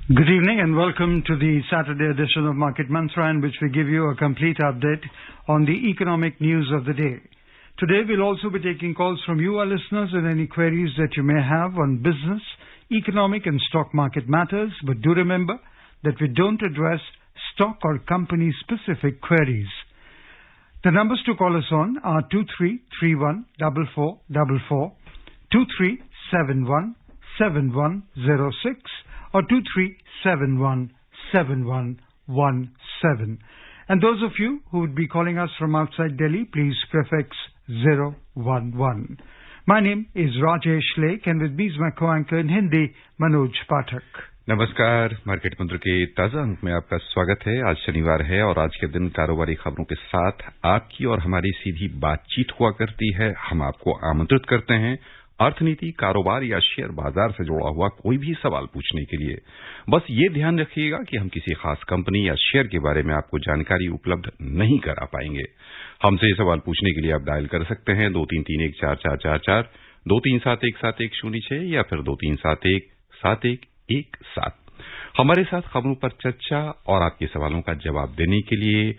Good evening and welcome to the Saturday edition of Market Mantra, in which we give you a complete update on the economic news of the day. Today we'll also be taking calls from you, our listeners, and any queries that you may have on business, economic and stock market matters. But do remember that we don't address stock or company specific queries. The numbers to call us on are 23314444, 23717106 or 23717117. And those of you who would be calling us from outside Delhi, please prefix 011. My name is Rajesh Lake, and with me is my co-anchor in Hindi, Manoj Pathak. नमस्कार। Market मंत्र के ताजा अंक में आपका स्वागत है। आज शनिवार है और आज के दिन कारोबारी खबरों के साथ आपकी और हमारी सीधी बातचीत हुआ करती है। हम आपको आमंत्रित करते हैं अर्थनीति, कारोबार या शेयर बाजार से जुड़ा हुआ कोई भी सवाल पूछने के लिए। बस ये ध्यान रखिएगा कि हम किसी खास कंपनी या शेयर के बारे में आपको जानकारी उपलब्ध नहीं करा पाएंगे। हमसे सवाल पूछने के लिए आप डायल कर सकते हैं 23314444, 23717106 या फिर 23717117। हमारे साथ खबरों पर चर्चा और आपके सवालों का जवाब देने के लिए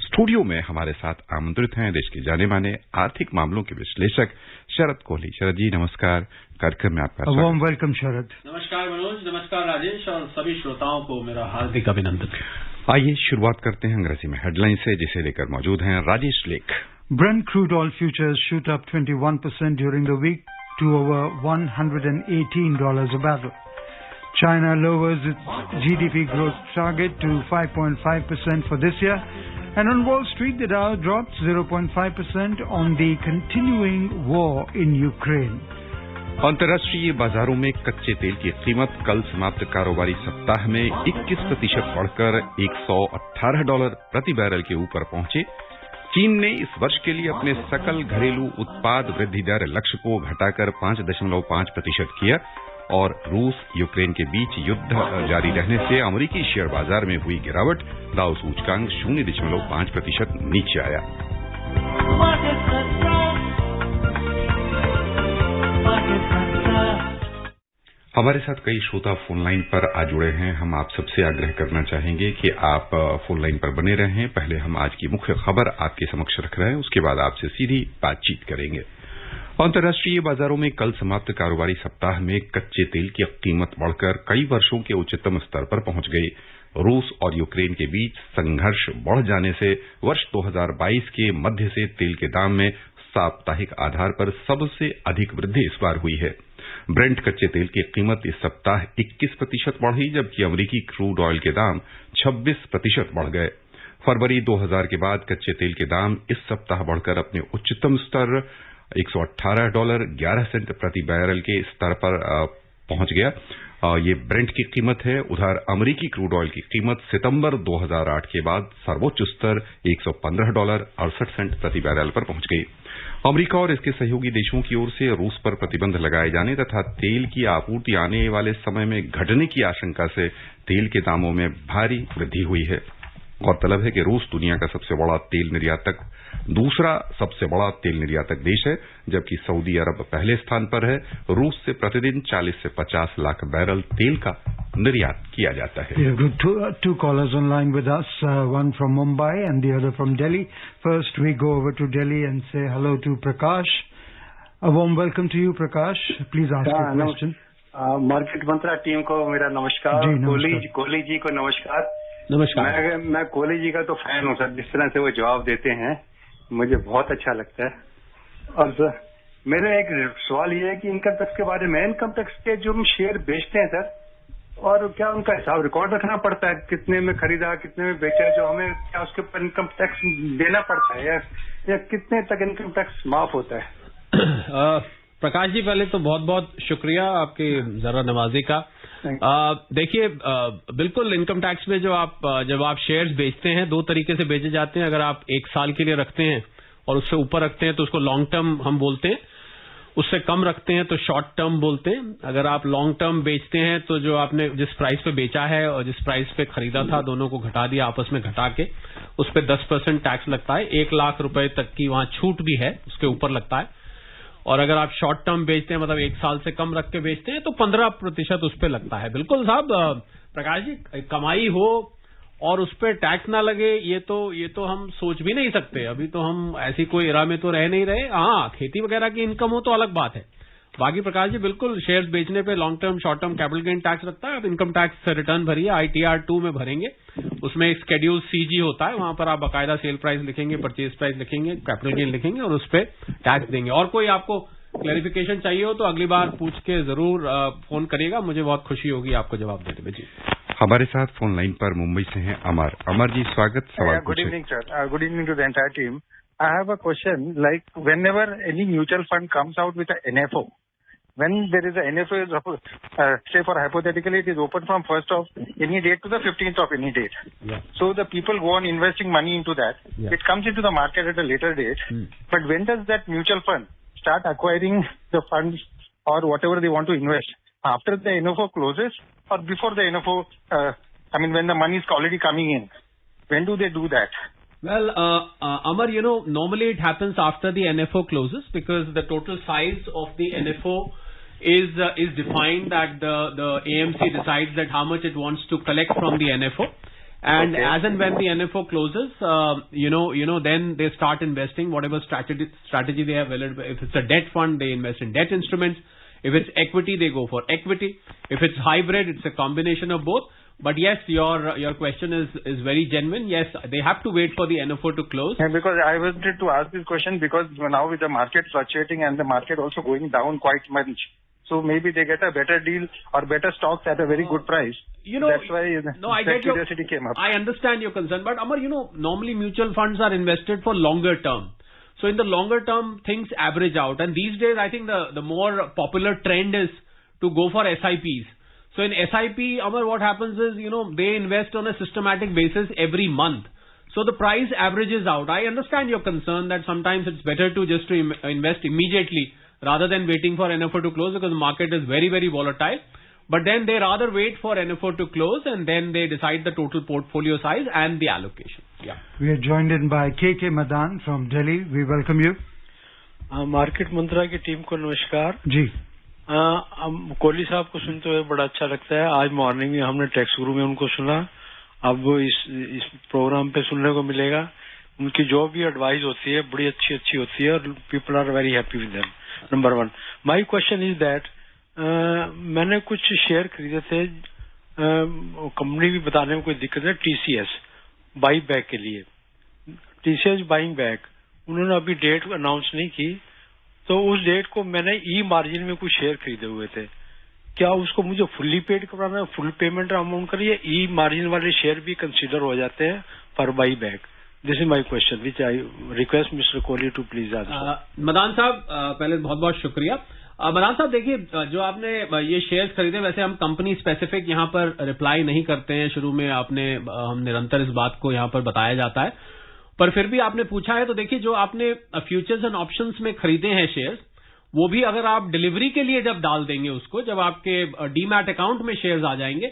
स्टूडियो में हमारे साथ आमंत्रित हैं देश के जाने माने आर्थिक मामलों के विश्लेषक शरद कोहली। शरद जी नमस्कार, कार्यक्रम में आपका स्वागत। वार्म वेलकम शरद। नमस्कार मनोज, नमस्कार राजेश और सभी श्रोताओं को मेरा हार्दिक अभिनंदन। आइए शुरुआत करते हैं अंग्रेजी में हेडलाइन से, जिसे लेकर मौजूद हैं राजेश लेख। Brent crude oil futures shoot up 21% during the week to over $118 a barrel. China lowers its GDP growth target to 5.5% for this year. And on Wall Street, the Dow dropped 0.5% on the continuing war in Ukraine. अंतर्राष्ट्रीय बाजारों में कच्चे तेल की कीमत कल समाप्त कारोबारी सप्ताह में 21% बढ़कर $118 प्रति बैरल के ऊपर पहुंचे। चीन ने इस वर्ष के लिए अपने सकल घरेलू उत्पाद वृद्धि दर लक्ष्य को घटाकर 5.5% किया और रूस यूक्रेन के बीच युद्ध जारी रहने से अमेरिकी शेयर बाजार में हुई गिरावट, डाउ सूचकांक 0.5% नीचे आया। हमारे साथ कई श्रोता फोन लाइन पर आ जुड़े हैं। हम आप सबसे आग्रह करना चाहेंगे कि आप फोन लाइन पर बने रहें। पहले हम आज की मुख्य खबर आपके समक्ष रख रहे हैं, उसके बाद आपसे सीधी बातचीत करेंगे। अंतर्राष्ट्रीय बाजारों में कल समाप्त कारोबारी सप्ताह में कच्चे तेल की कीमत बढ़कर कई वर्षों के उच्चतम स्तर पर पहुंच गई। रूस और यूक्रेन के बीच संघर्ष बढ़ जाने से वर्ष 2022 के मध्य से तेल के दाम में साप्ताहिक आधार पर सबसे अधिक वृद्धि इस बार हुई है। ब्रेंट कच्चे तेल की कीमत इस सप्ताह 21% बढ़ी, जबकि अमेरिकी क्रूड ऑयल के दाम 26% बढ़ गए। फरवरी 2000 के बाद कच्चे तेल के दाम इस सप्ताह बढ़कर अपने उच्चतम स्तर $118.11 प्रति बैरल के स्तर पर पहुंच गया। ये ब्रेंट की कीमत है। उधर अमेरिकी क्रूड ऑयल की कीमत सितंबर 2008 के बाद सर्वोच्च स्तर $115.68 प्रति बैरल पर पहुंच गई। अमेरिका और इसके सहयोगी देशों की ओर से रूस पर प्रतिबंध लगाए जाने तथा तेल की आपूर्ति आने वाले समय में घटने की आशंका से तेल के दामों में भारी वृद्धि हुई है। गौरतलब है कि रूस दुनिया का दूसरा सबसे बड़ा तेल निर्यातक देश है, जबकि सऊदी अरब पहले स्थान पर है। रूस से प्रतिदिन 40 से 50 लाख बैरल तेल का निर्यात किया जाता है। Two callers online with us, one from Mumbai and the other from Delhi. First, we go over to Delhi and say hello to Prakash. A warm welcome to you, Prakash. Please ask your question. Market Mantra team को मेरा नमस्कार। कोहली जी को नमस्कार। नमस्कार। मैं कोहली जी का तो fan हूँ सर। जिस तरह से वो जवाब देते हैं मुझे बहुत अच्छा लगता है। और सर मेरा एक सवाल ये है कि इनकम टैक्स के बारे में, इनकम टैक्स के जो हम शेयर बेचते हैं सर, और क्या उनका हिसाब रिकॉर्ड रखना पड़ता है? कितने में खरीदा, कितने में बेचा, जो हमें क्या उसके ऊपर इनकम टैक्स देना पड़ता है या कितने तक इनकम टैक्स माफ होता है? प्रकाश जी, पहले तो बहुत बहुत शुक्रिया आपकी जरा नवाजी का। देखिए, बिल्कुल इनकम टैक्स में जब आप शेयर्स बेचते हैं, दो तरीके से बेचे जाते हैं। अगर आप 1 साल के लिए रखते हैं और उससे ऊपर रखते हैं तो उसको लॉन्ग टर्म हम बोलते हैं, उससे कम रखते हैं तो शॉर्ट टर्म बोलते हैं। अगर आप लॉन्ग टर्म बेचते हैं तो जो आपने जिस प्राइस पे बेचा है और जिस प्राइस पे खरीदा था, दोनों को घटा दिया, आपस में घटा के उस पर 10% टैक्स लगता है। 1 लाख रुपए तक की वहां छूट भी है, उसके ऊपर लगता है। और अगर आप शॉर्ट टर्म बेचते हैं, मतलब 1 साल से कम रख के बेचते हैं, तो 15% उस पर लगता है। बिल्कुल साहब, प्रकाश जी, कमाई हो और उस पर टैक्स ना लगे, ये तो हम सोच भी नहीं सकते। अभी तो हम ऐसी कोई इरा में तो रह नहीं रहे। हाँ, खेती वगैरह की इनकम हो तो अलग बात है। बाकी प्रकाश जी बिल्कुल शेयर्स बेचने पे long term short term capital gain tax लगता है। आप इनकम टैक्स रिटर्न भरिए, ITR 2 में भरेंगे। उसमें एक शेड्यूल CG होता है, वहां पर आप बाकायदा सेल प्राइस लिखेंगे, परचेज प्राइस लिखेंगे, कैपिटल गेन लिखेंगे और उस पर टैक्स देंगे। और कोई आपको क्लैरिफिकेशन चाहिए हो तो अगली बार पूछ के जरूर फोन करिएगा, मुझे बहुत खुशी होगी आपको जवाब देने में। जी, हमारे साथ फोन लाइन पर मुंबई से हैं अमर जी, स्वागत। सवाल good evening sir, good evening to the entire team. I have a question, like whenever any mutual fund comes out with a NFO, when there is a NFO, say for hypothetically it is open from 1st of any date to the 15th of any date. Yeah. So the people go on investing money into that. Yeah. It comes into the market at a later date. But when does that mutual fund start acquiring the funds or whatever they want to invest? After the NFO closes or before the NFO, when the money is already coming in? When do they do that? Well, Amar, normally it happens after the NFO closes because the total size of the NFO is defined that the AMC decides that how much it wants to collect from the NFO. And okay. As and when the NFO closes, then they start investing whatever strategy they have. If it's a debt fund, they invest in debt instruments. If it's equity, they go for equity. If it's hybrid, it's a combination of both. But yes, your question is very genuine. Yes, they have to wait for the NFO to close. Yeah, because I wanted to ask this question because now with the market fluctuating and the market also going down quite much, so maybe they get a better deal or better stocks at a very good price. That's why I that get curiosity came up. I understand your concern, but Amar, normally mutual funds are invested for longer term. So in the longer term, things average out. And these days, I think the more popular trend is to go for SIPs. So in SIP, Amar, what happens is, they invest on a systematic basis every month. So the price averages out. I understand your concern that sometimes it's better to just to invest immediately rather than waiting for NFO to close because the market is very, very volatile. But then they rather wait for NFO to close and then they decide the total portfolio size and the allocation. Yeah. We are joined in by KK Madan from Delhi. We welcome you. Market Mantra की team को नमस्कार जी। कोहली साहब को सुनते हुए बड़ा अच्छा लगता है। आज मॉर्निंग में हमने टैक्स गुरु में उनको सुना, अब वो इस प्रोग्राम पे सुनने को मिलेगा। उनकी जो भी एडवाइस होती है बड़ी अच्छी होती है और people are very happy with them. Number 1, my question is that मैंने कुछ शेयर खरीदे थे, कंपनी भी बताने में कोई दिक्कत है, TCS बाई बैक के लिए। TCS बाइंग बैक, उन्होंने अभी डेट अनाउंस नहीं की, तो उस डेट को मैंने ई मार्जिन में कुछ शेयर खरीदे हुए थे। क्या उसको मुझे फुल्ली पेड करवाना है, फुल पेमेंट अमाउंट करिए, ई मार्जिन वाले शेयर भी कंसीडर हो जाते हैं for buy back? This is my question which I request mister Kohli to please answer. Madan साहब, पहले बहुत बहुत शुक्रिया। मदान साहब, देखिए, जो आपने ये शेयर्स खरीदे, वैसे हम कंपनी स्पेसिफिक यहाँ पर रिप्लाई नहीं करते हैं। शुरू में हम निरंतर इस बात को यहाँ पर बताया जाता है, पर फिर भी आपने पूछा है तो देखिए, जो आपने फ्यूचर्स एंड ऑप्शंस में खरीदे हैं शेयर्स, वो भी अगर आप डिलीवरी के लिए जब डाल देंगे उसको, जब आपके डीमैट अकाउंट में शेयर्स आ जाएंगे,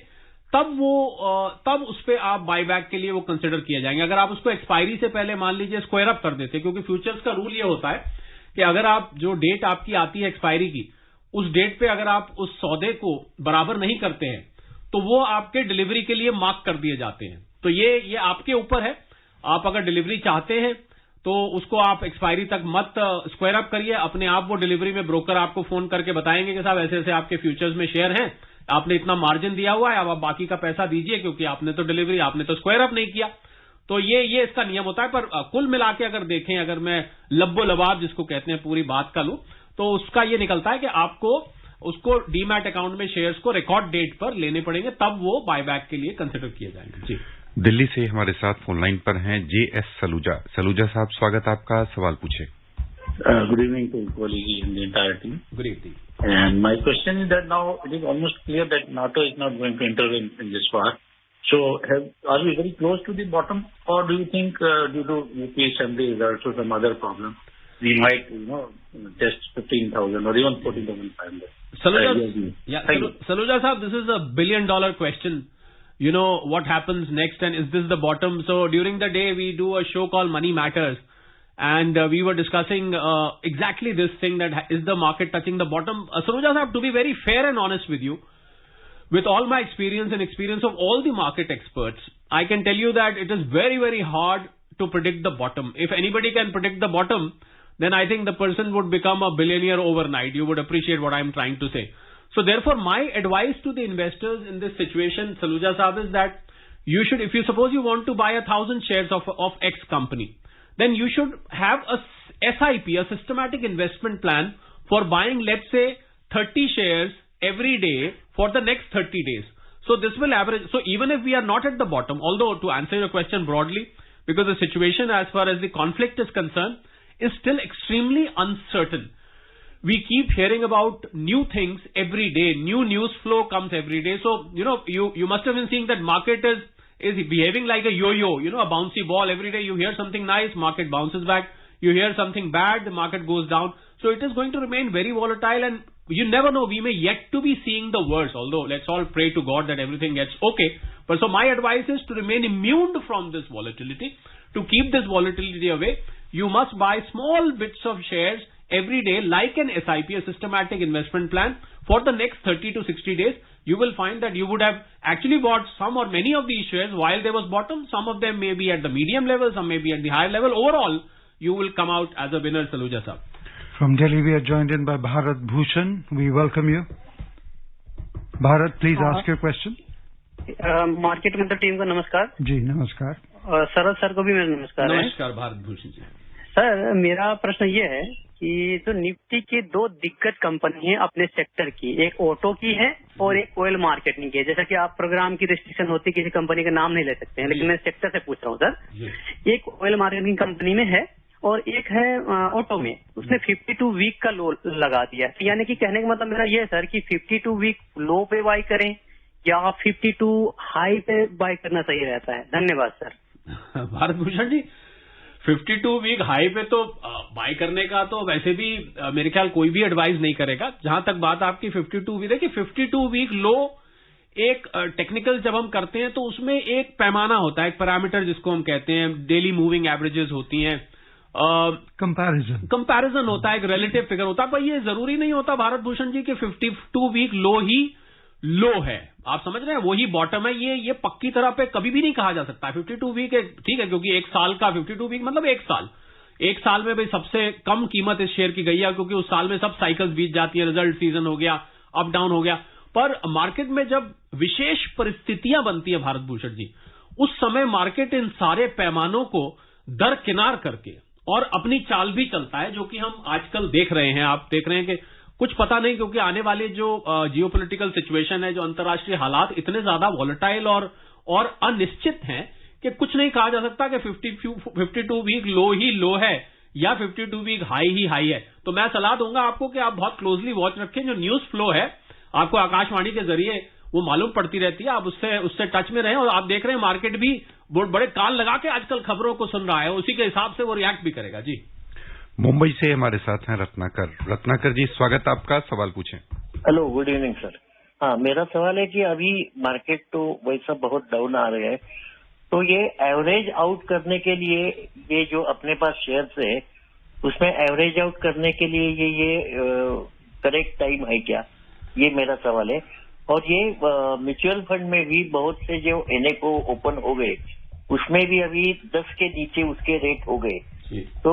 तब उस पे आप बाईबैक के लिए वो कंसिडर किए जाएंगे। अगर आप उसको एक्सपायरी से पहले मान लीजिए स्क्वायर अप कर देते, क्योंकि फ्यूचर्स का रूल ये होता है कि अगर आप जो डेट आपकी आती है एक्सपायरी की, उस डेट पे अगर आप उस सौदे को बराबर नहीं करते हैं तो वो आपके डिलीवरी के लिए मार्क कर दिए जाते हैं। तो ये आपके ऊपर है। आप अगर डिलीवरी चाहते हैं तो उसको आप एक्सपायरी तक मत स्क्वायर अप करिए, अपने आप वो डिलीवरी में ब्रोकर आपको फोन करके बताएंगे कि साहब ऐसे ऐसे आपके फ्यूचर्स में शेयर हैं, आपने इतना मार्जिन दिया हुआ है, अब आप बाकी का पैसा दीजिए, क्योंकि आपने तो डिलीवरी, आपने तो स्क्वायर अप नहीं किया। तो ये इसका नियम होता है। पर कुल मिला के अगर देखें, अगर मैं लब्बो लबाब जिसको कहते हैं पूरी बात का लूं, तो उसका ये निकलता है कि आपको उसको डीमैट अकाउंट में शेयर्स को रिकॉर्ड डेट पर लेने पड़ेंगे, तब वो बायबैक के लिए कंसिडर किए जाएंगे। जी। दिल्ली से हमारे साथ फोन लाइन पर हैं JS सलूजा साहब, स्वागत आपका, सवाल पूछे। Good evening to Kohliji and the entire team. Good evening. And my question is that now it is almost clear that NATO is not going to intervene in this war. So are we very close to the bottom, or do you think due to UP assembly results or some other problem, we might, test 15,000 or even 14,500? Saluja Saab, this is a $1 billion question. What happens next and is this the bottom? So during the day we do a show called Money Matters, and we were discussing exactly this thing, that is the market touching the bottom? Saluja Saab, to be very fair and honest with you, with all my experience and experience of all the market experts, I can tell you that it is very, very hard to predict the bottom. If anybody can predict the bottom, then I think the person would become a billionaire overnight. You would appreciate what I'm trying to say. So therefore, my advice to the investors in this situation, Saluja Saab, is that you should, if you suppose you want to buy 1,000 shares of X company, then you should have a SIP, a systematic investment plan for buying, let's say, 30 shares every day for the next 30 days. So this will average. So even if we are not at the bottom, although to answer your question broadly, because the situation as far as the conflict is concerned is still extremely uncertain. We keep hearing about new things every day. New news flow comes every day. So, you must have been seeing that market is behaving like a yo-yo, a bouncy ball. Every day you hear something nice, market bounces back. You hear something bad, the market goes down. So it is going to remain very volatile, and you never know. We may yet to be seeing the worst, although let's all pray to God that everything gets okay. But so my advice is to remain immune from this volatility. To keep this volatility away, you must buy small bits of shares every day, like an SIP, a systematic investment plan, for the next 30 to 60 days. You will find that you would have actually bought some or many of these shares while there was bottom. Some of them may be at the medium level, some may be at the higher level. Overall, you will come out as a winner, Saluja Saab. From Delhi, we are joined in by Bharat Bhushan. We welcome you. Bharat, please ask your question. Market मंत्र team को नमस्कार जी। नमस्कार। और सरल sir को भी मेरा नमस्कार। नमस्कार भारत भूषण जी। सर, मेरा प्रश्न ये है कि जो निफ्टी की दो दिग्गज कंपनी है अपने सेक्टर की, एक ऑटो की है और एक ऑयल मार्केटिंग की है। जैसा कि आप प्रोग्राम की रिस्ट्रिक्शन होती है, किसी कंपनी का नाम नहीं ले सकते हैं, लेकिन मैं सेक्टर से पूछ रहा हूँ सर। एक ऑयल मार्केटिंग कंपनी में है और एक है ऑटो में। उसने 52 वीक का लो लगा दिया। यानी कि कहने का मतलब मेरा ये है सर कि 52 वीक लो पे बाई करें या 52 हाई पे बाई करना सही रहता है। धन्यवाद sir. Bharat Bhushan ji, 52 week high पे तो बाय करने का तो वैसे भी मेरे ख्याल कोई भी एडवाइस नहीं करेगा। जहां तक बात आपकी 52 वीक, देखिए 52 वीक लो एक टेक्निकल जब हम करते हैं तो उसमें एक पैमाना होता है, एक पैरामीटर जिसको हम कहते हैं, डेली मूविंग एवरेजेस होती हैं, कंपैरिजन होता है, एक रिलेटिव फिगर होता है। पर ये जरूरी नहीं होता भारत भूषण जी कि 52 वीक लो ही लो है। आप समझ रहे हैं, वही बॉटम है। ये पक्की तरह पे कभी भी नहीं कहा जा सकता। 52 वीक ठीक है, क्योंकि एक साल का 52 वीक मतलब एक साल में भाई सबसे कम कीमत इस शेयर की गई है, क्योंकि उस साल में सब साइकिल्स बीत जाती है, रिजल्ट सीजन हो गया, अप डाउन हो गया। पर मार्केट में जब विशेष परिस्थितियां बनती है भारत भूषण जी, उस समय मार्केट इन सारे पैमानों को दरकिनार करके और अपनी चाल भी चलता है, जो कि हम आजकल देख रहे हैं। आप देख रहे हैं कि कुछ पता नहीं, क्योंकि आने वाली जो जियोपॉलिटिकल सिचुएशन है, जो अंतर्राष्ट्रीय हालात इतने ज्यादा वॉलेटाइल और अनिश्चित हैं कि कुछ नहीं कहा जा सकता कि 52 वीक लो ही लो है या 52 वीक हाई ही हाई है। तो मैं सलाह दूंगा आपको कि आप बहुत क्लोजली वॉच रखें। जो न्यूज फ्लो है आपको आकाशवाणी के जरिए वो मालूम पड़ती रहती है, आप उससे टच में रहें। और आप देख रहे हैं मार्केट भी बड़े कान लगा के आजकल खबरों को सुन रहा है, उसी के हिसाब से वो रिएक्ट भी करेगा। जी, मुंबई से हमारे साथ हैं रत्नाकर जी, स्वागत आपका, सवाल पूछें। Hello, good evening sir. हाँ, मेरा सवाल है कि अभी मार्केट तो वैसा बहुत डाउन आ रहा है, तो ये एवरेज आउट करने के लिए ये जो अपने पास शेयर्स है उसमें एवरेज आउट करने के लिए ये करेक्ट टाइम है क्या, ये मेरा सवाल है। और ये म्यूचुअल फंड में भी बहुत से जो एनएफओ ओपन हो गए उसमें भी अभी 10 के नीचे उसके रेट हो गए, तो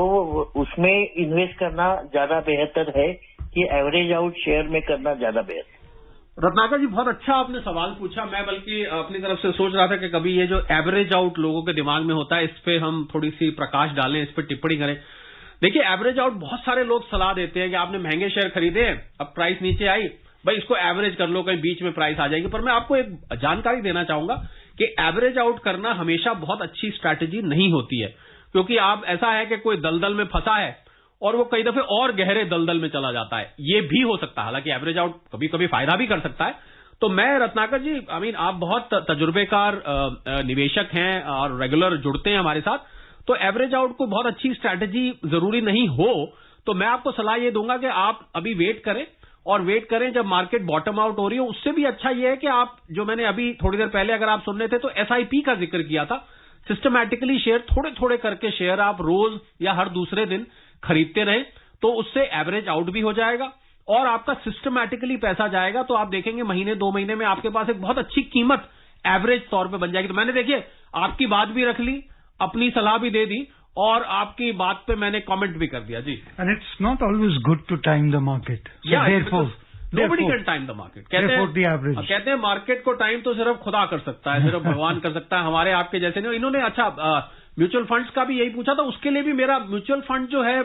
उसमें इन्वेस्ट करना ज्यादा बेहतर है कि एवरेज आउट शेयर में करना ज्यादा बेहतर? रत्नाकर जी, बहुत अच्छा आपने सवाल पूछा। मैं बल्कि अपनी तरफ से सोच रहा था कि कभी ये जो एवरेज आउट लोगों के दिमाग में होता है, इस पे हम थोड़ी सी प्रकाश डालें, इस पे टिप्पणी करें। देखिए, एवरेज आउट बहुत सारे लोग सलाह देते हैं कि आपने महंगे शेयर खरीदे, अब प्राइस नीचे आई, भाई इसको एवरेज कर लो, कहीं बीच में प्राइस आ जाएगी। पर मैं आपको एक जानकारी देना चाहूंगा कि एवरेज आउट करना हमेशा बहुत अच्छी स्ट्रैटेजी नहीं होती है, क्योंकि आप ऐसा है कि कोई दलदल में फंसा है और वो कई दफे और गहरे दलदल में चला जाता है, ये भी हो सकता है। हालांकि एवरेज आउट कभी कभी फायदा भी कर सकता है। तो मैं रत्नाकर जी, आप बहुत तजुर्बेकार निवेशक हैं और रेगुलर जुड़ते हैं हमारे साथ, तो एवरेज आउट को बहुत अच्छी स्ट्रैटेजी जरूरी नहीं हो, तो मैं आपको सलाह ये दूंगा कि आप अभी वेट करें जब मार्केट बॉटम आउट हो रही हो। उससे भी अच्छा ये है कि आप, जो मैंने अभी थोड़ी देर पहले अगर आप सुन रहे थे तो SIP का जिक्र किया था, सिस्टमैटिकली शेयर थोड़े थोड़े करके शेयर आप रोज या हर दूसरे दिन खरीदते रहें, तो उससे एवरेज आउट भी हो जाएगा और आपका सिस्टमैटिकली पैसा जाएगा, तो आप देखेंगे महीने 2 महीने में आपके पास एक बहुत अच्छी कीमत एवरेज तौर पे बन जाएगी। तो मैंने देखिए आपकी बात भी रख ली, अपनी सलाह भी दे दी और आपकी बात पे मैंने कमेंट भी कर दिया जी। And it's not always good to time the market, nobody can time the market. कहते हैं मार्केट को टाइम तो सिर्फ खुदा कर सकता है, सिर्फ भगवान कर सकता है, हमारे आपके जैसे नहीं। इन्होंने अच्छा म्यूचुअल फंड्स का भी यही पूछा था, उसके लिए भी मेरा म्यूचुअल फंड जो है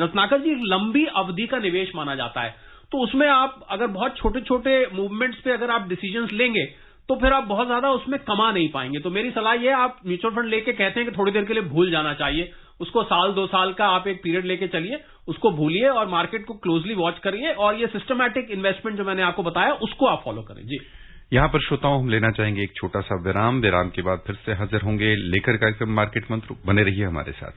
रत्नाकर जी लंबी अवधि का निवेश माना जाता है, तो उसमें आप अगर बहुत छोटे छोटे मूवमेंट्स पे अगर आप डिसीजंस लेंगे तो फिर आप बहुत ज्यादा उसमें कमा नहीं पाएंगे। तो मेरी सलाह ये है, आप म्यूचुअल फंड लेके कहते हैं कि थोड़ी देर के लिए भूल जाना चाहिए, उसको साल 2 साल का आप एक पीरियड लेके चलिए, उसको भूलिए और मार्केट को क्लोजली वॉच करिए और ये सिस्टमैटिक इन्वेस्टमेंट जो मैंने आपको बताया उसको आप फॉलो करें जी। यहाँ पर श्रोताओं हम लेना चाहेंगे एक छोटा सा विराम के बाद फिर से हाजिर होंगे लेकर कार्यक्रम मार्केट मंत्र। बने रहिए हमारे साथ।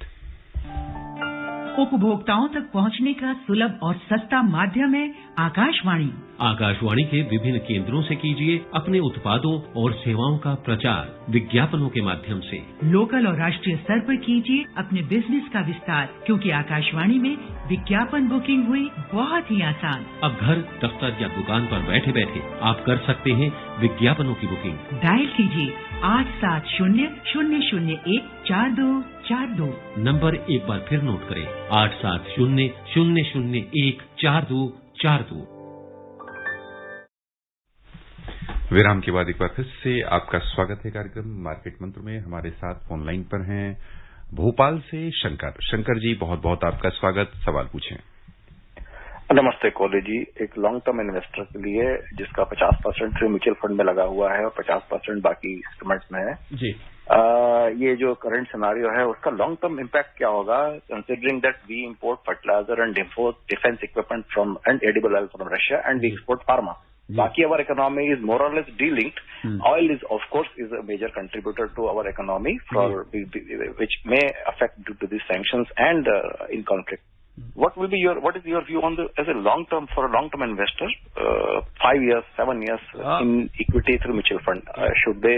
उपभोक्ताओं तक पहुंचने का सुलभ और सस्ता माध्यम है आकाशवाणी। आकाशवाणी के विभिन्न केंद्रों से कीजिए अपने उत्पादों और सेवाओं का प्रचार विज्ञापनों के माध्यम से। लोकल और राष्ट्रीय स्तर पर कीजिए अपने बिजनेस का विस्तार, क्योंकि आकाशवाणी में विज्ञापन बुकिंग हुई बहुत ही आसान। अब घर, दफ्तर या दुकान पर बैठे बैठे आप कर सकते हैं विज्ञापनों की बुकिंग। डायल कीजिए 870-001-4242। नंबर एक बार फिर नोट करें, 870-001-4242। विराम के बाद एक बार फिर से आपका स्वागत है कार्यक्रम मार्केट मंत्र में। हमारे साथ फोन लाइन पर हैं भोपाल से शंकर जी, बहुत बहुत आपका स्वागत। सवाल पूछें। नमस्ते कोहली जी। एक लॉन्ग टर्म इन्वेस्टर के लिए जिसका 50% म्यूचुअल फंड में लगा हुआ है और 50% बाकी इंस्ट्रूमेंट्स में है जी, ये जो करंट सिनारियो है उसका लॉन्ग टर्म इम्पैक्ट क्या होगा, considering that we import fertiliser and defence equipment from and edible oil from Russia and we export pharma. Baki our economy is more or less delinked. Oil is, of course, is a major contributor to our economy, which may affect due to these sanctions and in conflict. What is your view on as a long term for a long term investor, 5 years, 7 years in equity through mutual fund? Should they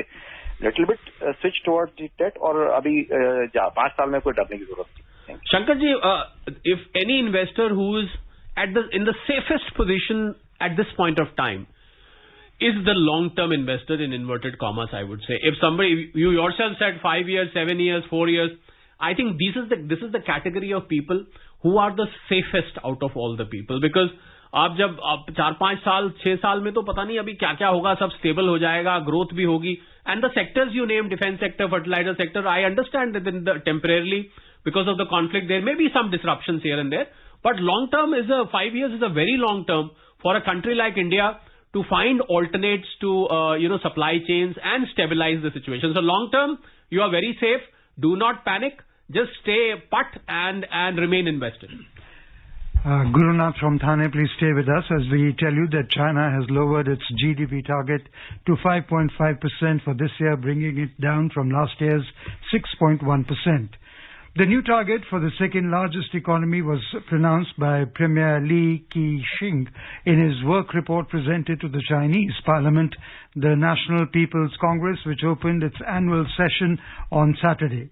little bit switch towards the debt or अभी 5 साल में कोई डरने की जरूरत नहीं? Shankar ji, if any investor who is in the safest position at this point of time is the long-term investor in inverted commas, I would say. If somebody, you yourself said 5 years, 7 years, 4 years, I think this is the category of people who are the safest out of all the people, because आप जब 4-5 साल 6 साल में तो पता नहीं अभी क्या क्या होगा, सब स्टेबल हो जाएगा, ग्रोथ भी होगी, and the sectors you named, defense sector, fertilizer sector, I understand that temporarily because of the conflict there may be some disruptions here and there, but long term 5 years is a very long term for a country like India to find alternates to supply chains and stabilize the situation. So long term you are very safe. Do not panic. Just stay put and remain invested. Gurunath from Thane, please stay with us as we tell you that China has lowered its GDP target to 5.5% for this year, bringing it down from last year's 6.1%. The new target for the second largest economy was pronounced by Premier Li Keqiang in his work report presented to the Chinese Parliament, the National People's Congress, which opened its annual session on Saturday.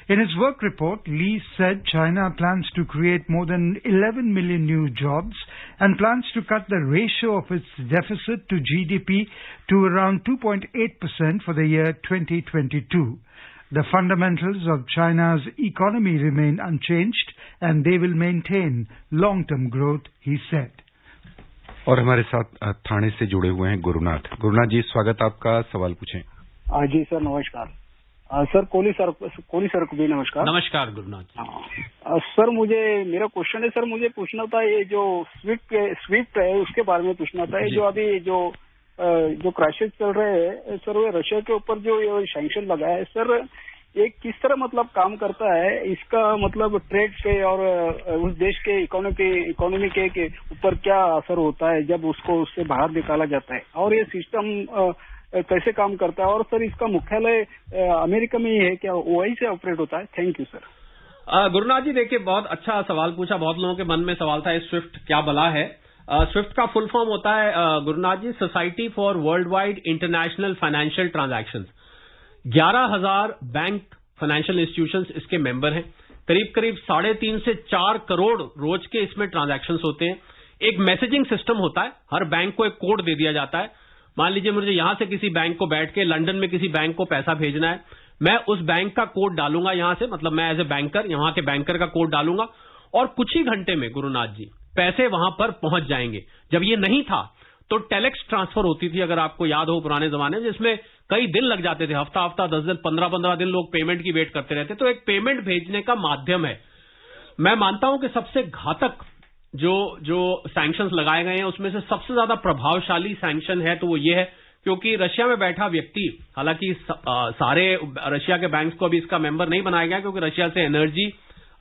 In his work report, Li said China plans to create more than 11 million new jobs and plans to cut the ratio of its deficit to GDP to around 2.8% for the year 2022. The fundamentals of China's economy remain unchanged and they will maintain long-term growth, he said. और हमारे साथ थाने से जुड़े हुए हैं गुरुनाथ जी, स्वागत आपका। सवाल पूछें। जी सर, नमस्कार। सर कोहली सर को भी नमस्कार। नमस्कार गुरुनाथ। सर मेरा क्वेश्चन है सर, मुझे पूछना था ये जो स्विफ्ट है उसके बारे में पूछना था। जो अभी जो क्राइसिस चल रहे हैं सर, वो रशिया के ऊपर जो सैंक्शन लगा है सर, ये किस तरह मतलब काम करता है, इसका मतलब ट्रेड पे और उस देश के इकोनॉमी के ऊपर क्या असर होता है जब उसको उससे बाहर निकाला जाता है, और ये सिस्टम कैसे काम करता है, और सर इसका मुख्यालय अमेरिका में ही है क्या, वहीं से ऑपरेट होता है? Thank you sir. Gurunath ji, देखिए बहुत अच्छा सवाल पूछा। बहुत लोगों के मन में सवाल था स्विफ्ट क्या बला है। स्विफ्ट का फुल फॉर्म होता है Gurunath ji, society for world wide international financial transactions. 11,000 bank financial institutions इसके मेंबर हैं। करीब 3.5 से 4 करोड़ रोज के इसमें ट्रांजैक्शंस होते हैं। एक मैसेजिंग सिस्टम होता है, हर बैंक को एक कोड दे दिया जाता है। मान लीजिए मुझे यहां से किसी बैंक को बैठ के लंदन में किसी बैंक को पैसा भेजना है, मैं उस बैंक का कोड डालूंगा यहां से, मतलब मैं एज ए बैंकर यहां के बैंकर का कोड डालूंगा और कुछ ही घंटे में गुरुनाथ जी पैसे वहां पर पहुंच जाएंगे। जब ये नहीं था तो टेलेक्स ट्रांसफर होती थी, अगर आपको याद हो पुराने जमाने में, जिसमें कई दिन लग जाते थे, हफ्ता 10 दिन 15 दिन लोग पेमेंट की वेट करते रहते। तो एक पेमेंट भेजने का माध्यम है। मैं मानता हूं कि सबसे घातक जो सैंक्शंस लगाए गए हैं उसमें से सबसे ज्यादा प्रभावशाली सैंक्शन है तो वो ये है क्योंकि रशिया में बैठा व्यक्ति, हालांकि सारे रशिया के बैंक्स को अभी इसका मेंबर नहीं बनाया गया क्योंकि रशिया से एनर्जी,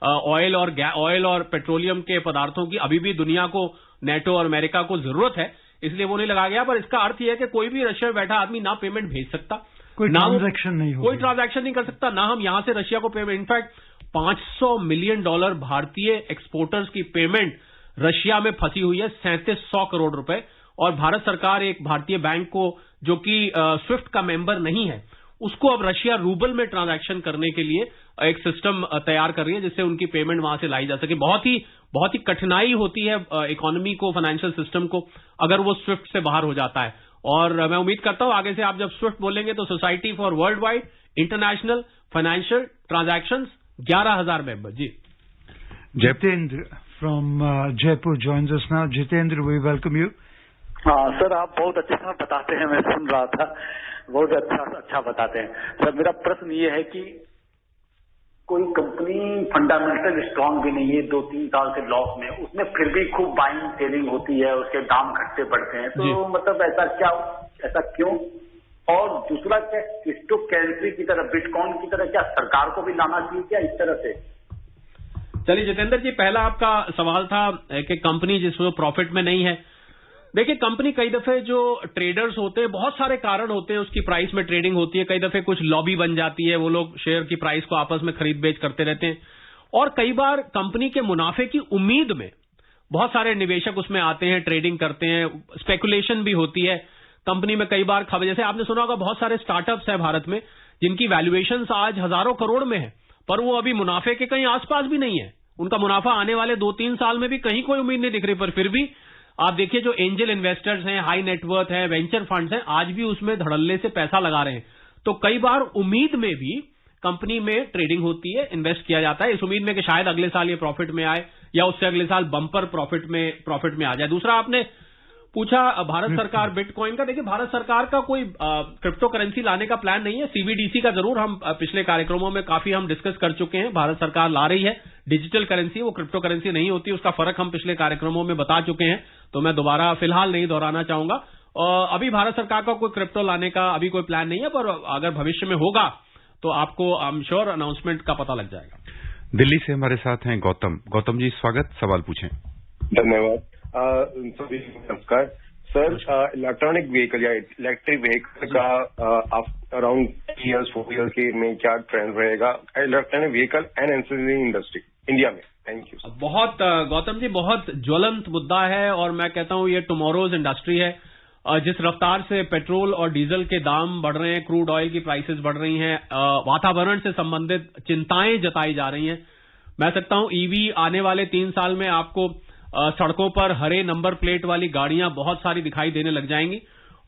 ऑयल और पेट्रोलियम के पदार्थों की अभी भी दुनिया को, नेटो और अमेरिका को जरूरत है, इसलिए वो नहीं लगाया गया। पर इसका अर्थ यह है कि कोई भी रशिया में बैठा आदमी ना पेमेंट भेज सकता, कोई ट्रांजैक्शन नहीं कर सकता, ना हम यहां से रशिया को पेमेंट। इनफैक्ट $500 मिलियन भारतीय एक्सपोर्टर्स की पेमेंट रशिया में फंसी हुई है, 3700 करोड़ रुपए। और भारत सरकार एक भारतीय बैंक को जो कि स्विफ्ट का मेंबर नहीं है, उसको अब रशिया रूबल में ट्रांजैक्शन करने के लिए एक सिस्टम तैयार कर रही है जिससे उनकी पेमेंट वहां से लाई जा सके। बहुत ही कठिनाई होती है इकोनॉमी को, फाइनेंशियल सिस्टम को, अगर वो स्विफ्ट से बाहर हो जाता है। और मैं उम्मीद करता हूं आगे से आप जब स्विफ्ट बोलेंगे तो society for world wide international financial transactions 11,000 member. जी, Jitendra from Jaipur joins us now. Jitendra, we welcome you. हाँ सर, आप बहुत अच्छा बताते हैं, मैं सुन रहा था, बहुत अच्छा बताते हैं सर। मेरा प्रश्न ये है कि कोई कंपनी फंडामेंटल स्ट्रांग भी नहीं है, 2-3 साल से लॉस में, उसमें फिर भी खूब बाइंग सेलिंग होती है, उसके दाम घटते बढ़ते हैं, तो मतलब ऐसा क्यों? और दूसरा, क्या क्रिप्टो करेंसी की तरह, बिटकॉइन की तरह क्या सरकार को भी लाना चाहिए क्या इस तरह से? चलिए जितेंद्र जी, पहला आपका सवाल था कि कंपनी जिसमें प्रॉफिट में नहीं है। देखिए, कंपनी कई दफे जो ट्रेडर्स होते हैं, बहुत सारे कारण होते हैं, उसकी प्राइस में ट्रेडिंग होती है, कई दफे कुछ लॉबी बन जाती है, वो लोग शेयर की प्राइस को आपस में खरीद बेच करते रहते हैं। और कई बार कंपनी के मुनाफे की उम्मीद में बहुत सारे निवेशक उसमें आते हैं, ट्रेडिंग करते हैं, स्पेकुलेशन भी होती है कंपनी में। कई बार खबर, जैसे आपने सुना होगा, बहुत सारे स्टार्टअप्स है भारत में जिनकी वैल्यूएशन आज हजारों करोड़ में है, पर वो अभी मुनाफे के कहीं आसपास भी नहीं है। उनका मुनाफा आने वाले 2-3 साल में भी कहीं कोई उम्मीद नहीं दिख रही, पर फिर भी आप देखिए जो एंजल इन्वेस्टर्स हैं, हाई नेटवर्थ है, वेंचर फंड्स हैं, आज भी उसमें धड़ल्ले से पैसा लगा रहे हैं। तो कई बार उम्मीद में भी कंपनी में ट्रेडिंग होती है, इन्वेस्ट किया जाता है इस उम्मीद में कि शायद अगले साल ये प्रॉफिट में आए या उससे अगले साल बम्पर प्रॉफिट में आ जाए। दूसरा, आपने पूछा भारत सरकार बिटकॉइन का। देखिए, भारत सरकार का कोई क्रिप्टो करेंसी लाने का प्लान नहीं है। सीबीडीसी का जरूर हम पिछले कार्यक्रमों में काफी हम डिस्कस कर चुके हैं। भारत सरकार ला रही है डिजिटल करेंसी, वो क्रिप्टो करेंसी नहीं होती, उसका फर्क हम पिछले कार्यक्रमों में बता चुके हैं, तो मैं दोबारा फिलहाल नहीं दोहराना चाहूंगा। अभी भारत सरकार का कोई क्रिप्टो लाने का अभी कोई प्लान नहीं है, पर अगर भविष्य में होगा तो आपको आई एम श्योर अनाउंसमेंट का पता लग जाएगा। दिल्ली से हमारे साथ हैं गौतम जी, स्वागत, सवाल पूछें। धन्यवाद सभी, नमस्कार सर। इलेक्ट्रॉनिक व्हीकल या इलेक्ट्रिक व्हीकल का अराउंड 3 years 4 years के में क्या ट्रेंड रहेगा electronic vehicle and ancillary industry India में? Thank you. बहुत गौतम जी, बहुत ज्वलंत मुद्दा है और मैं कहता हूं ये टुमारोज इंडस्ट्री है। जिस रफ्तार से पेट्रोल और डीजल के दाम बढ़ रहे हैं, क्रूड ऑयल की प्राइसेस बढ़ रही हैं, वातावरण से संबंधित चिंताएं जताई जा रही हैं। मैं सकता हूं ईवी आने वाले 3 साल में आपको सड़कों पर हरे नंबर प्लेट वाली गाड़ियां बहुत सारी दिखाई देने लग जाएंगी,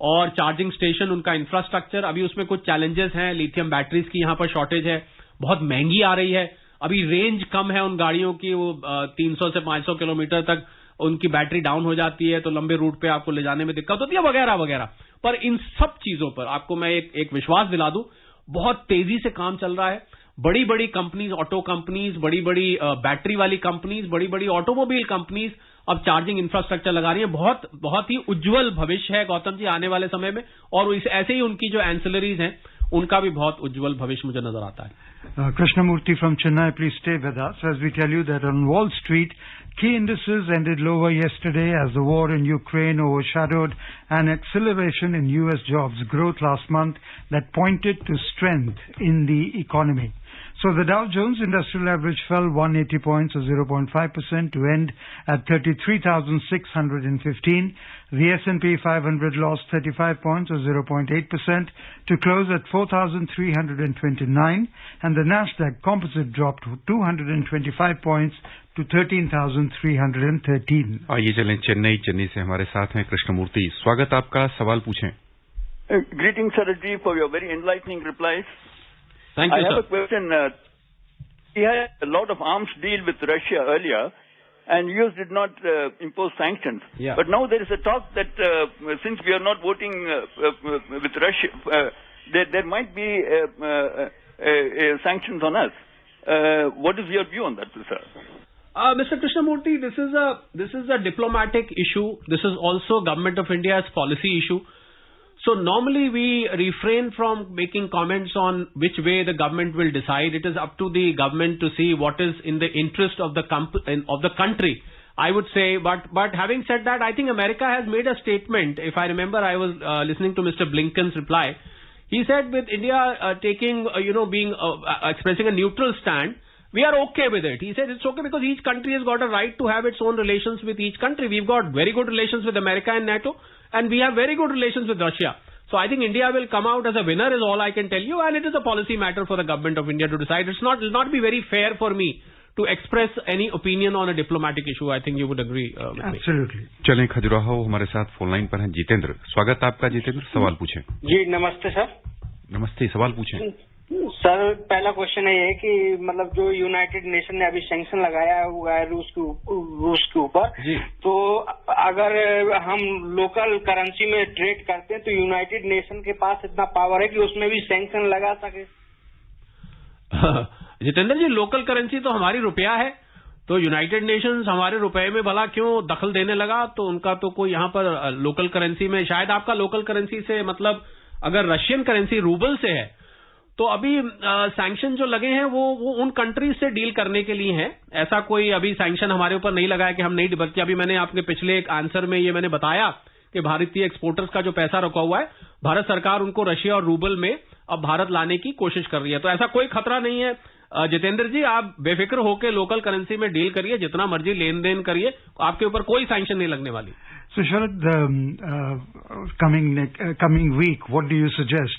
और चार्जिंग स्टेशन, उनका इंफ्रास्ट्रक्चर, अभी उसमें कुछ चैलेंजेस हैं। लिथियम बैटरीज की यहां पर शॉर्टेज है, बहुत महंगी आ रही है, अभी रेंज कम है उन गाड़ियों की, वो 300 से 500 किलोमीटर तक उनकी बैटरी डाउन हो जाती है, तो लंबे रूट पे आपको ले जाने में दिक्कत होती है, वगैरह वगैरह। पर इन सब चीजों पर आपको मैं एक विश्वास दिला दूं, बहुत तेजी से काम चल रहा है। बड़ी बड़ी कंपनीज, ऑटो कंपनीज, बड़ी बड़ी बैटरी वाली कंपनीज, बड़ी बड़ी ऑटोमोबाइल कंपनीज अब चार्जिंग इंफ्रास्ट्रक्चर लगा रही है। बहुत ही उज्जवल भविष्य है गौतम जी आने वाले समय में, और ऐसे ही उनकी जो एंसिलरीज हैं उनका भी बहुत उज्जवल भविष्य मुझे नजर आता है। Krishnamurti from Chennai, please stay with us as we tell you that on Wall Street, key indices ended lower yesterday as the war in Ukraine overshadowed an acceleration in U.S. jobs growth last month that pointed to strength in the economy. So the Dow Jones Industrial Average fell 180 points or 0.5% to end at 33,615. The S&P 500 lost 35 points or 0.8% to close at 4,329. And the Nasdaq Composite dropped 225 points to 13,313. आइए चलें चेन्नई से हमारे साथ हैं कृष्णमूर्ति। स्वागत आपका, सवाल पूछें। Greetings, Saraji, for your very enlightening replies. Thank you, I have sir. a question. We had a lot of arms deal with Russia earlier, and US did not impose sanctions. Yeah. But now there is a talk that since we are not voting with Russia, there might be sanctions on us. What is your view on that, sir? Mr. Krishnamurthy, this is a diplomatic issue. This is also Government of India's policy issue. So normally we refrain from making comments on which way the government will decide. It is up to the government to see what is in the interest of the country, I would say. But having said that, I think America has made a statement. If I remember, I was listening to Mr. Blinken's reply. He said with India taking, expressing a neutral stand, we are okay with it. He said it's okay because each country has got a right to have its own relations with each country. We've got very good relations with America and NATO, and we have very good relations with Russia. So I think India will come out as a winner is all I can tell you, and it is a policy matter for the government of India to decide. It will not be very fair for me to express any opinion on a diplomatic issue. I think you would agree with me. Absolutely. चलें खजुराहो, हमारे साथ phone line पर हैं जितेंद्र। स्वागत आपका जितेंद्र, सवाल पूछें। जी नमस्ते सर। नमस्ते, सवाल पूछें। सर पहला क्वेश्चन है ये कि मतलब जो यूनाइटेड नेशन ने अभी सैंक्शन लगाया हुआ है रूस के ऊपर, तो अगर हम लोकल करेंसी में ट्रेड करते हैं तो यूनाइटेड नेशन के पास इतना पावर है कि उसमें भी सैंक्शन लगा सके? जितेंद्र जी, लोकल करेंसी तो हमारी रुपया है, तो यूनाइटेड नेशंस हमारे रुपए में भला क्यों दखल देने लगा? तो उनका तो कोई यहाँ पर लोकल करेंसी में, शायद आपका लोकल करेंसी से मतलब अगर रशियन करेंसी रूबल से है तो अभी सैंक्शन जो लगे हैं वो उन कंट्रीज से डील करने के लिए हैं। ऐसा कोई अभी सैंक्शन हमारे ऊपर नहीं लगा है कि हम नहीं, बल्कि अभी मैंने आपके पिछले एक आंसर में ये मैंने बताया कि भारतीय एक्सपोर्टर्स का जो पैसा रखा हुआ है, भारत सरकार उनको रशिया और रूबल में अब भारत लाने की कोशिश कर रही है। तो ऐसा कोई खतरा नहीं है जितेंद्र जी, आप बेफिक्र होकर लोकल करेंसी में डील करिए, जितना मर्जी लेन देन करिए, आपके ऊपर कोई सैंक्शन नहीं लगने वाली। So Sharad, coming week, what do you suggest?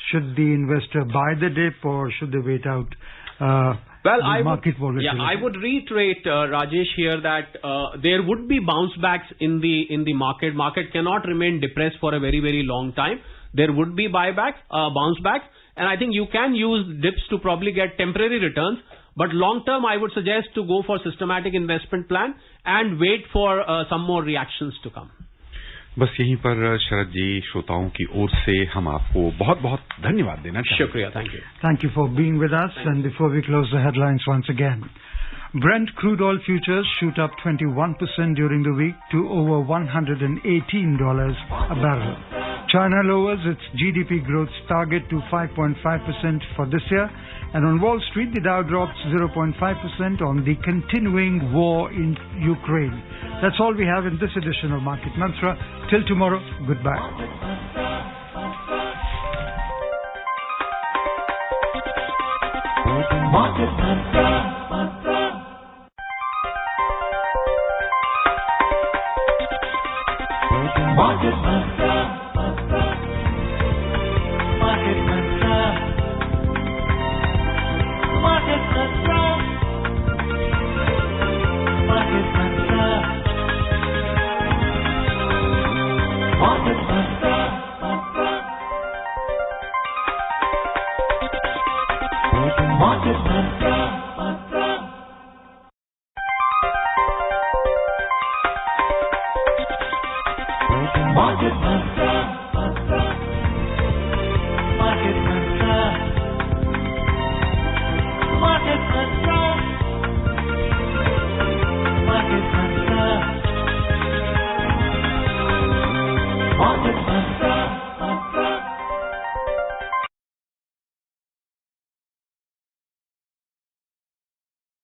Should the investor buy the dip or should they wait out? Market volatility? Yeah, I would reiterate, Rajesh, here that there would be bounce backs in the market. Market cannot remain depressed for a very, very long time. There would be buybacks, bounce backs, and I think you can use dips to probably get temporary returns. But long term, I would suggest to go for systematic investment plan and wait for some more reactions to come. बस यहीं पर शरद जी, श्रोताओं की ओर से हम आपको बहुत बहुत धन्यवाद देना चाहते हैं। शुक्रिया, thank you. Thank you for being with us. And before we close the headlines once again, Brent crude oil futures shoot up 21% during the week to over $118 a barrel. China lowers its GDP growth target to 5.5% for this year. And on Wall Street, the Dow drops 0.5% on the continuing war in Ukraine. That's all we have in this edition of Market Mantra. Till tomorrow, goodbye. Market Mantra. Market Mantra. Market Mantra. Market Mantra. Market Mantra. Market Mantra. Market Mantra. Market Mantra.